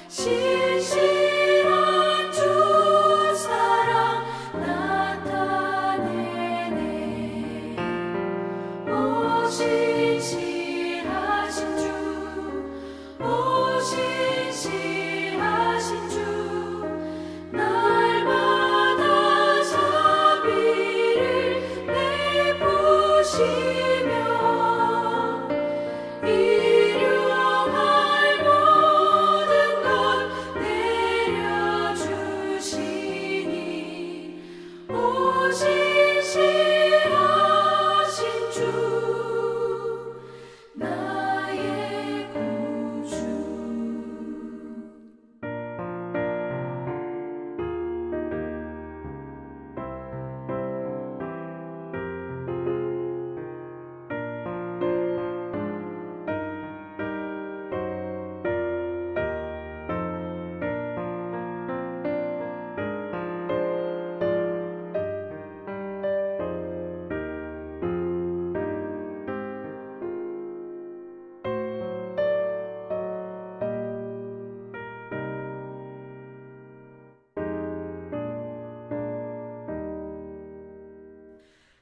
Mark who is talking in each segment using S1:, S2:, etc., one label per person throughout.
S1: 신실한 주 사랑 나타내네. 오 신실하신 주, 오 신실하신 주, 날마다 자비를 베푸시며 일용할 모든 것 내려주시니. 오 신실하신 주, 나의 구주.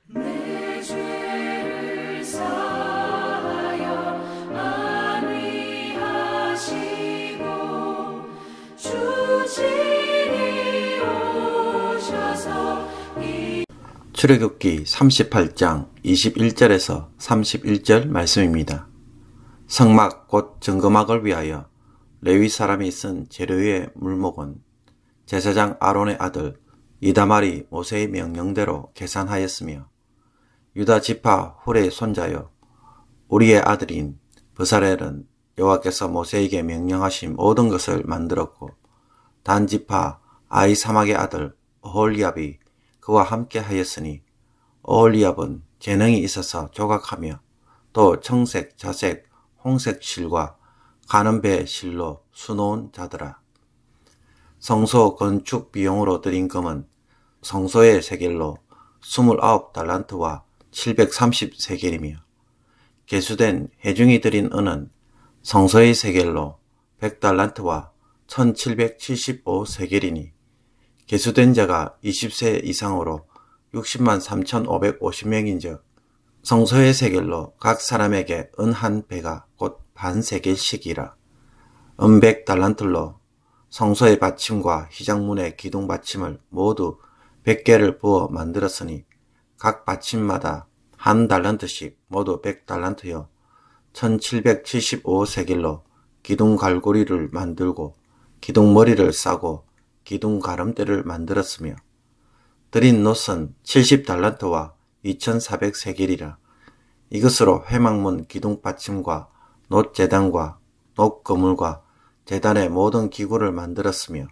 S1: 내 죄를 사하여 안위하시고 주 친히 오셔서
S2: 출애굽기 38장 21절에서 31절 말씀입니다. 성막 곧 증거막을 위하여 레위 사람이 쓴 재료의 물목은 제사장 아론의 아들 이다말이 모세의 명령대로 계산하였으며, 유다 지파 훌의 손자여 우리의 아들인 브살렐은 여호와께서 모세에게 명령하신 모든 것을 만들었고, 단 지파 아히사막의 아들 오홀리압이 그와 함께 하였으니, 오홀리압은 재능이 있어서 조각하며 또 청색, 자색, 홍색 실과 가는 배 실로 수놓은 자더라. 성소 건축 비용으로 들인 금은 성소의 세겔로 29달란트와 730세겔이며, 계수된 회중이 들인 은은 성소의 세겔로 100달란트와 1775세겔이니, 계수된 자가 20세 이상으로 60만 3,550명인즉 성소의 세겔로 각 사람에게 은 한 배가 곧 반세겔씩이라. 은 100달란트로 성소의 받침과 휘장문의 기둥 받침을 모두 100개를 부어 만들었으니, 각 받침마다 한 달란트씩 모두 100달란트여 1775세겔로 기둥 갈고리를 만들고 기둥 머리를 싸고 기둥 가름대를 만들었으며, 들인 놋은 70달란트와 2400세겔이라. 이것으로 회막문 기둥 받침과 놋 제단과 놋 그물과 제단의 모든 기구를 만들었으며,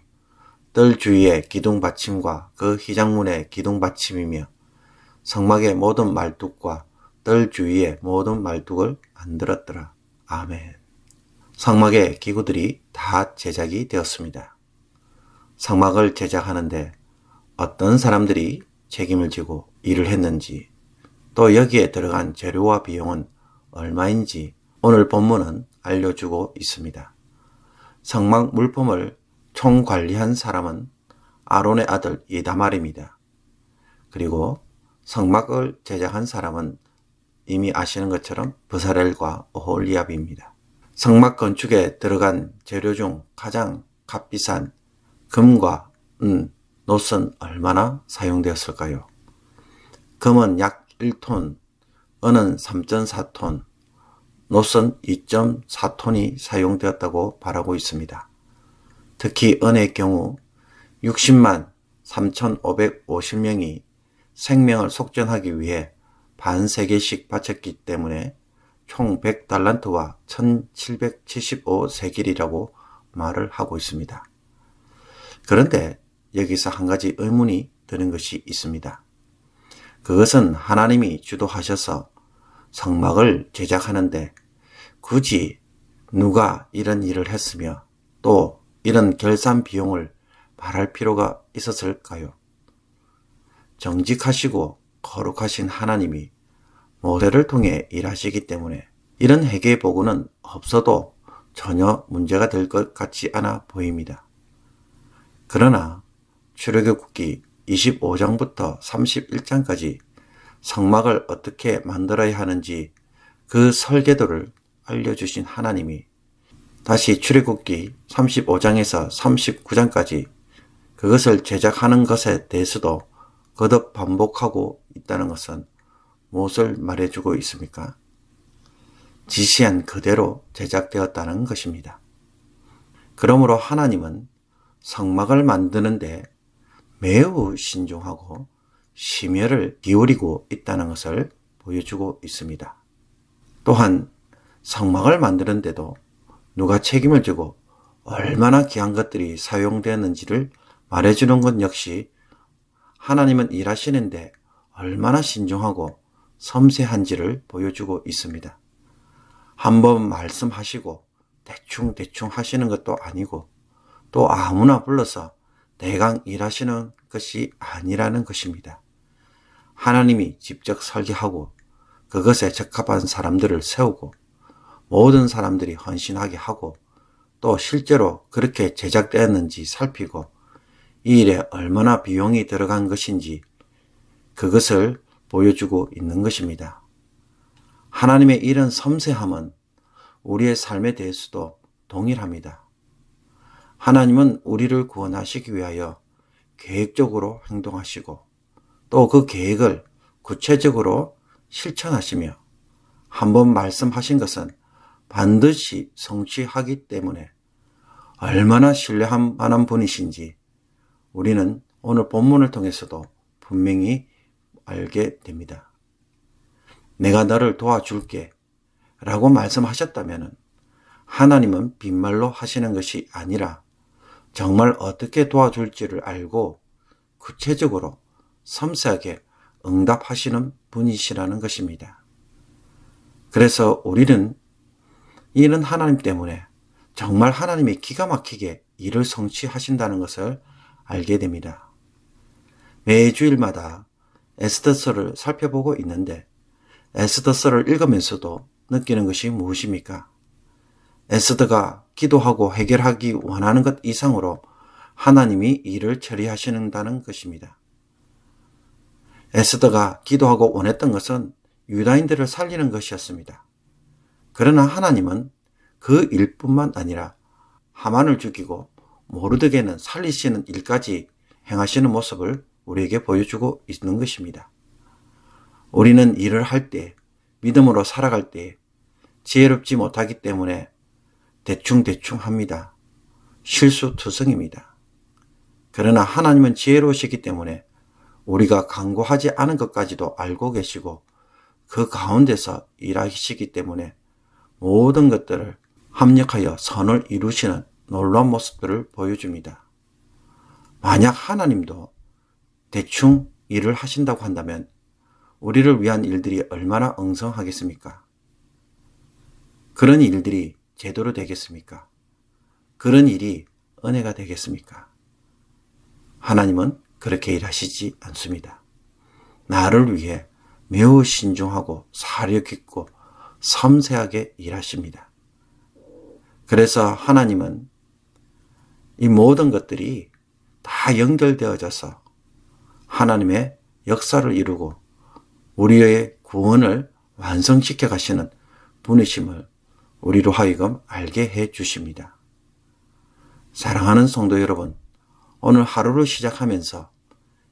S2: 뜰 주위의 기둥 받침과 그 휘장문의 기둥 받침이며, 성막의 모든 말뚝과 뜰 주위의 모든 말뚝을 만들었더라. 아멘. 성막의 기구들이 다 제작이 되었습니다. 성막을 제작하는데 어떤 사람들이 책임을 지고 일을 했는지, 또 여기에 들어간 재료와 비용은 얼마인지 오늘 본문은 알려주고 있습니다. 성막 물품을 총관리한 사람은 아론의 아들 이다말입니다. 그리고 성막을 제작한 사람은 이미 아시는 것처럼 브살렐과 오홀리압입니다. 성막 건축에 들어간 재료 중 가장 값비싼 금과 은, 놋은 얼마나 사용되었을까요? 금은 약 1톤, 은은 3.4톤, 놋은 2.4톤이 사용되었다고 말하고 있습니다. 특히 은의 경우 60만 3,550명이 생명을 속전하기 위해 반세겔씩 바쳤기 때문에 총 100달란트와 1775세겔이라고 말을 하고 있습니다. 그런데 여기서 한 가지 의문이 드는 것이 있습니다. 그것은 하나님이 주도하셔서 성막을 제작하는데 굳이 누가 이런 일을 했으며 또 이런 결산 비용을 말할 필요가 있었을까요? 정직하시고 거룩하신 하나님이 모세를 통해 일하시기 때문에 이런 회개의 보고는 없어도 전혀 문제가 될 것 같지 않아 보입니다. 그러나 출애굽기 25장부터 31장까지 성막을 어떻게 만들어야 하는지 그 설계도를 알려주신 하나님이 다시 출애굽기 35장에서 39장까지 그것을 제작하는 것에 대해서도 거듭 반복하고 있다는 것은 무엇을 말해주고 있습니까? 지시한 그대로 제작되었다는 것입니다. 그러므로 하나님은 성막을 만드는데 매우 신중하고 심혈을 기울이고 있다는 것을 보여주고 있습니다. 또한 성막을 만드는데도 누가 책임을 지고 얼마나 귀한 것들이 사용되었는지를 말해주는 것 역시 하나님은 일하시는데 얼마나 신중하고 섬세한지를 보여주고 있습니다. 한번 말씀하시고 대충 하시는 것도 아니고 또 아무나 불러서 대강 일하시는 것이 아니라는 것입니다. 하나님이 직접 설계하고 그것에 적합한 사람들을 세우고 모든 사람들이 헌신하게 하고 또 실제로 그렇게 제작되었는지 살피고 이 일에 얼마나 비용이 들어간 것인지 그것을 보여주고 있는 것입니다. 하나님의 이런 섬세함은 우리의 삶에 대해서도 동일합니다. 하나님은 우리를 구원하시기 위하여 계획적으로 행동하시고 또 그 계획을 구체적으로 실천하시며 한번 말씀하신 것은 반드시 성취하기 때문에 얼마나 신뢰할 만한 분이신지 우리는 오늘 본문을 통해서도 분명히 알게 됩니다. 내가 너를 도와줄게 라고 말씀하셨다면 하나님은 빈말로 하시는 것이 아니라 정말 어떻게 도와줄지를 알고 구체적으로 섬세하게 응답하시는 분이시라는 것입니다. 그래서 우리는 이는 하나님 때문에 정말 하나님이 기가 막히게 일을 성취하신다는 것을 알게 됩니다. 매주일마다 에스더서를 살펴보고 있는데 에스더서를 읽으면서도 느끼는 것이 무엇입니까? 에스더가 기도하고 해결하기 원하는 것 이상으로 하나님이 일을 처리하시는다는 것입니다. 에스더가 기도하고 원했던 것은 유다인들을 살리는 것이었습니다. 그러나 하나님은 그 일뿐만 아니라 하만을 죽이고 모르드게는 살리시는 일까지 행하시는 모습을 우리에게 보여주고 있는 것입니다. 우리는 일을 할 때, 믿음으로 살아갈 때 지혜롭지 못하기 때문에 대충 합니다. 실수투성입니다. 그러나 하나님은 지혜로우시기 때문에 우리가 간구하지 않은 것까지도 알고 계시고 그 가운데서 일하시기 때문에 모든 것들을 합력하여 선을 이루시는 놀라운 모습들을 보여줍니다. 만약 하나님도 대충 일을 하신다고 한다면 우리를 위한 일들이 얼마나 엉성하겠습니까? 그런 일들이 제대로 되겠습니까? 그런 일이 은혜가 되겠습니까? 하나님은 그렇게 일하시지 않습니다. 나를 위해 매우 신중하고 사려 깊고 섬세하게 일하십니다. 그래서 하나님은 이 모든 것들이 다 연결되어져서 하나님의 역사를 이루고 우리의 구원을 완성시켜 가시는 분이심을 우리로 하여금 알게 해 주십니다. 사랑하는 성도 여러분, 오늘 하루를 시작하면서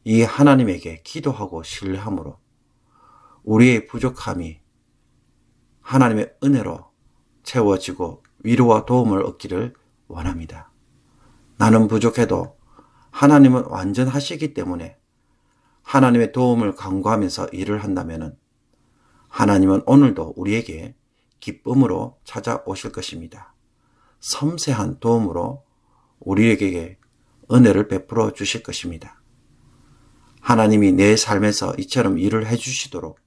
S2: 이 하나님에게 기도하고 신뢰함으로 우리의 부족함이 하나님의 은혜로 채워지고 위로와 도움을 얻기를 원합니다. 나는 부족해도 하나님은 완전하시기 때문에 하나님의 도움을 간구하면서 일을 한다면 하나님은 오늘도 우리에게 기쁨으로 찾아오실 것입니다. 섬세한 도움으로 우리에게 은혜를 베풀어 주실 것입니다. 하나님이 내 삶에서 이처럼 일을 해주시도록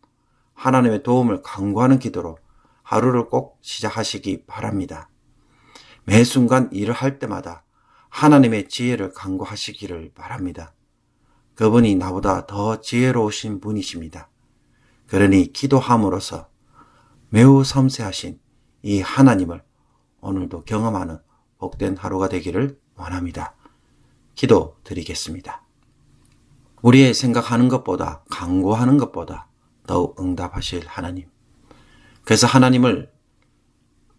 S2: 하나님의 도움을 간구하는 기도로 하루를 꼭 시작하시기 바랍니다. 매 순간 일을 할 때마다 하나님의 지혜를 간구하시기를 바랍니다. 그분이 나보다 더 지혜로우신 분이십니다. 그러니 기도함으로써 매우 섬세하신 이 하나님을 오늘도 경험하는 복된 하루가 되기를 원합니다. 기도 드리겠습니다. 우리의 생각하는 것보다, 간구하는 것보다 더욱 응답하실 하나님. 그래서 하나님을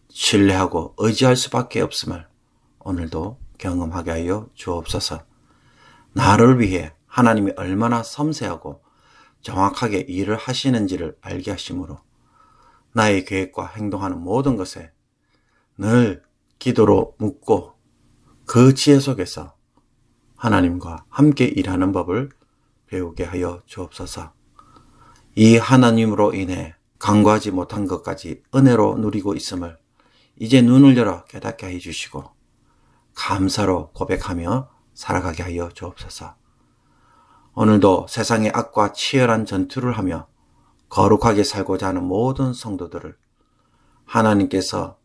S2: 신뢰하고 의지할 수밖에 없음을 오늘도 경험하게 하여 주옵소서. 나를 위해 하나님이 얼마나 섬세하고 정확하게 일을 하시는지를 알게 하심으로 나의 계획과 행동하는 모든 것에 늘 기도로 묻고 그 지혜 속에서 하나님과 함께 일하는 법을 배우게 하여 주옵소서. 이 하나님으로 인해 간구하지 못한 것까지 은혜로 누리고 있음을 이제 눈을 열어 깨닫게 해 주시고 감사로 고백하며 살아가게 하여 주옵소서. 오늘도 세상의 악과 치열한 전투를 하며 거룩하게 살고자 하는 모든 성도들을 하나님께서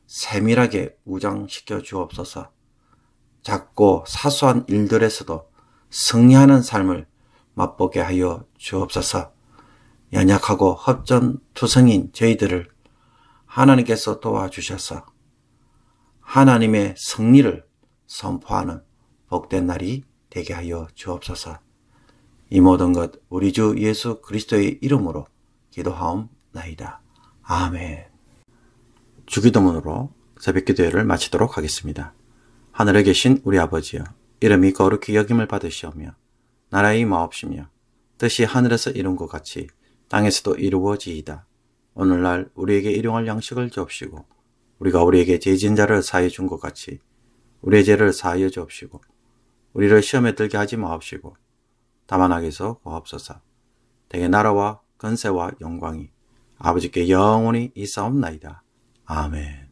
S2: 세밀하게 무장시켜 주옵소서. 작고 사소한 일들에서도 승리하는 삶을 맛보게 하여 주옵소서. 연약하고 흡전투성인 저희들을 하나님께서 도와주셔서 하나님의 승리를 선포하는 복된 날이 되게 하여 주옵소서. 이 모든 것 우리 주 예수 그리스도의 이름으로 기도하옵나이다. 아멘. 주기도문으로 새벽기도회를 마치도록 하겠습니다. 하늘에 계신 우리 아버지여, 이름이 거룩히 여김을 받으시오며 나라의 마옵시며 뜻이 하늘에서 이룬 것 같이 땅에서도 이루어지이다. 오늘날 우리에게 일용할 양식을 주옵시고 우리가 우리에게 죄진 자를 사하여 준 것 같이 우리의 죄를 사하여 주옵시고 우리를 시험에 들게 하지 마옵시고 다만 악에서 구하옵소서. 대개 나라와 권세와 영광이 아버지께 영원히 있사옵나이다. 아멘.